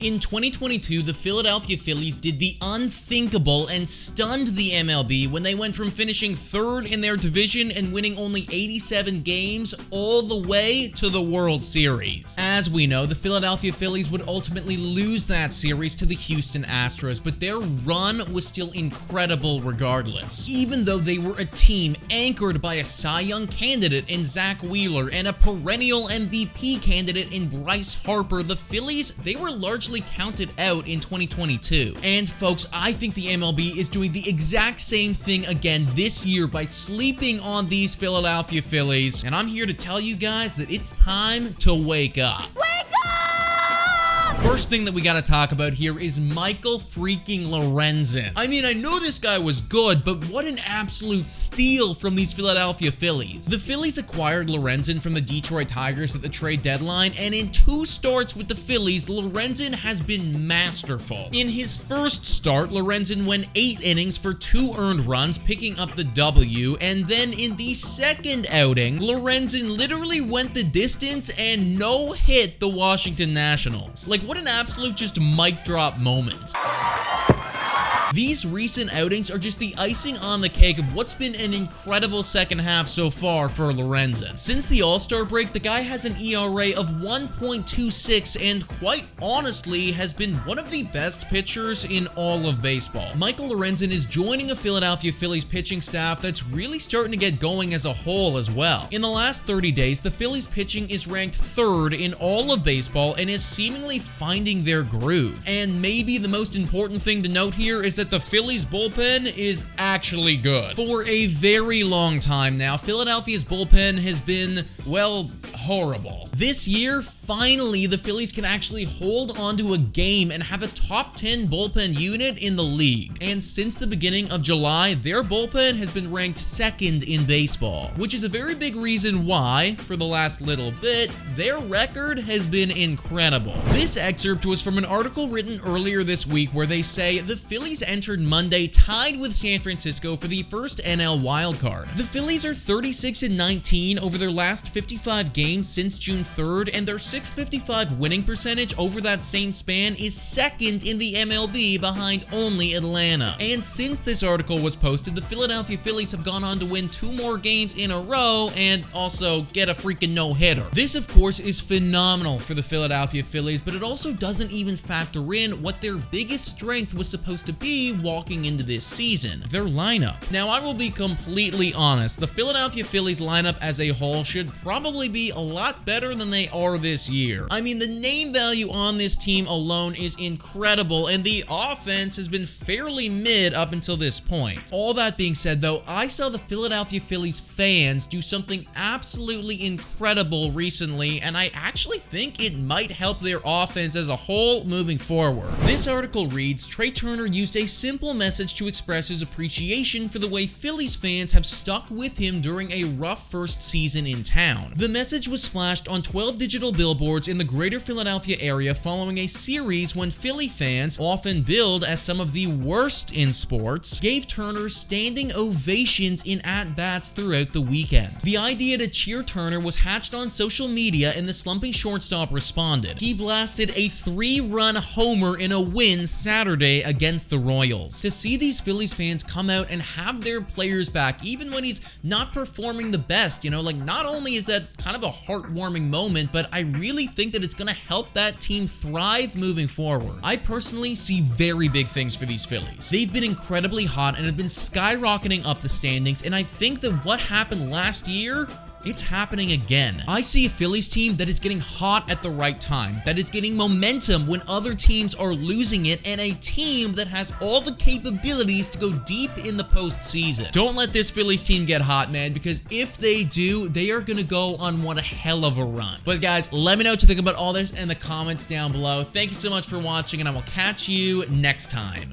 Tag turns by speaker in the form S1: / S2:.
S1: In 2022, the Philadelphia Phillies did the unthinkable and stunned the MLB when they went from finishing third in their division and winning only 87 games all the way to the World Series. As we know, the Philadelphia Phillies would ultimately lose that series to the Houston Astros, but their run was still incredible regardless. Even though they were a team anchored by a Cy Young candidate in Zach Wheeler and a perennial MVP candidate in Bryce Harper, the Phillies, they were largely counted out in 2022. And folks, I think the MLB is doing the exact same thing again this year by sleeping on these Philadelphia Phillies. And I'm here to tell you guys that it's time to wake up. First thing that we gotta talk about here is Michael freaking Lorenzen. I mean, I know this guy was good, but what an absolute steal from these Philadelphia Phillies. The Phillies acquired Lorenzen from the Detroit Tigers at the trade deadline, and in 2 starts with the Phillies, Lorenzen has been masterful. In his first start, Lorenzen went 8 innings for 2 earned runs, picking up the W, and then in the second outing, Lorenzen literally went the distance and no-hit the Washington Nationals. Like, what an absolute just mic drop moment. These recent outings are just the icing on the cake of what's been an incredible second half so far for Lorenzen. Since the All-Star break, the guy has an ERA of 1.26 and quite honestly has been one of the best pitchers in all of baseball. Michael Lorenzen is joining a Philadelphia Phillies pitching staff that's really starting to get going as a whole as well. In the last 30 days, the Phillies pitching is ranked 3rd in all of baseball and is seemingly finding their groove. And maybe the most important thing to note here is that the Phillies bullpen is actually good. For a very long time now, Philadelphia's bullpen has been, well, horrible. This year, finally, the Phillies can actually hold on to a game and have a top 10 bullpen unit in the league. And since the beginning of July, their bullpen has been ranked 2nd in baseball, which is a very big reason why, for the last little bit, their record has been incredible. This excerpt was from an article written earlier this week where they say the Phillies entered Monday tied with San Francisco for the first NL wildcard. The Phillies are 36-19 over their last 55 games since June 3rd, and their .655 winning percentage over that same span is 2nd in the MLB behind only Atlanta. And since this article was posted, the Philadelphia Phillies have gone on to win 2 more games in a row and also get a freaking no-hitter. This, of course, is phenomenal for the Philadelphia Phillies, but it also doesn't even factor in what their biggest strength was supposed to be walking into this season: their lineup. Now, I will be completely honest, the Philadelphia Phillies lineup as a whole should probably be a lot better than they are this year. I mean, the name value on this team alone is incredible, and the offense has been fairly mid up until this point. All that being said, though, I saw the Philadelphia Phillies fans do something absolutely incredible recently, and I actually think it might help their offense as a whole moving forward. This article reads, Trey Turner used a simple message to express his appreciation for the way Phillies fans have stuck with him during a rough first season in town. The message was splashed on 12 digital billboards in the greater Philadelphia area following a series when Philly fans, often billed as some of the worst in sports, gave Turner standing ovations in at-bats throughout the weekend. The idea to cheer Turner was hatched on social media, and the slumping shortstop responded. He blasted a 3-run homer in a win Saturday against the Royals. To see these Phillies fans come out and have their players back, even when he's not performing the best, you know, like, not only is that kind of a heartwarming moment, but I really think that it's going to help that team thrive moving forward. I personally see very big things for these Phillies. They've been incredibly hot and have been skyrocketing up the standings, and I think that what happened last year, it's happening again. I see a Phillies team that is getting hot at the right time, that is getting momentum when other teams are losing it, and a team that has all the capabilities to go deep in the postseason. Don't let this Phillies team get hot, man, because if they do, they are gonna go on one hell of a run. But guys, let me know what you think about all this in the comments down below. Thank you so much for watching, and I will catch you next time.